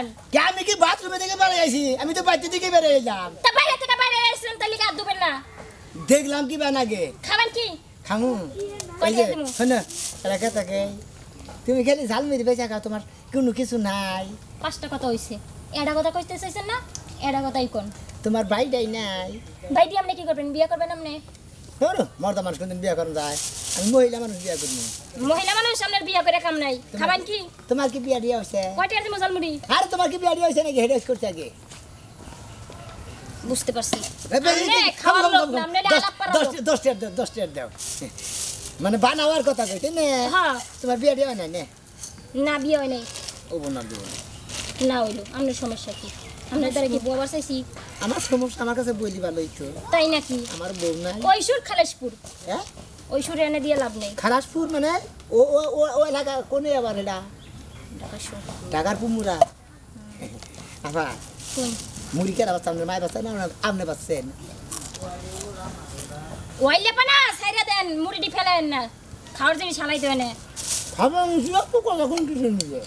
ধুবেন আমি কি বাথরুমে থেকে বেড়ে আইছি আমি তো বাইরে থেকে বেড়ে এলাম তা বাইরে থেকে বাইরে এসেছেন তাহলে হাত ধুবেন না দেখলাম কি বানাগে খাবেন কি খামু কই এই যে দিমু? শোনো এলাকা থাকে তুমি খালি ঝাল মেরে বেঁচে খাও তোমার কোনো কিছু নাই 5 টাকা তো হইছে এডা কথা কইতে চাইছেন না এডা কথাই কোন তোমার বাইটাই নাই ভাই দিয়ে আপনি কি করবেন বিয়ে করবেন আপনি ধরো মর্দা মানুষ কোনদিন বিয়ে করেন যায় আমি মহিলা মানুষ বিয়ে করবো মহিলা মানুষ সামনের বিয়ে করে কাম নাই খাবেন কি তোমার কি বিয়া দিয়ে হচ্ছে কয়টা দিমু ঝালমুড়ি আরে তোমার কি বিয়া দিয়ে হচ্ছে নাকি হেডেস করছে আগে বুঝতে পারছি খাম, খাওয়ার খাম, লোক খাম, না, খাম। আপনি আলাপ পারা লোক। 10 টাকা দাও মানে বানাওয়ার কথা কইতে নে হ্যাঁ তোমার বিয়া দিয়ে হয় না নে না বিয়ে হয় নাই ও বোনার দিব না হইলো আপনার সমস্যা কি আপনার দ্বারা কি বউ চাইছি আমার সমস্যা আমার কাছে বইলি ভালোই তো তাই নাকি আমার বউ নাই ঐশুর খালেশপুর হ্যাঁ ঐশুরে এনে দিয়ে লাভ নেই খালাসপুর মানে ও ও ও ও এলাকা কোনে আবার এটা ঢাকার পুমুরা আবার কোন মুড়ি কেনা বাচ্চা আপনার মায়ের বাচ্চা না আপনি বাচ্চেন ওয়াইলে পানা সাইরা দেন মুড়িটি ফেলেন না খাওয়ার জিনিস হালাই দেবেন খাবার তো কখন কিছু নিবে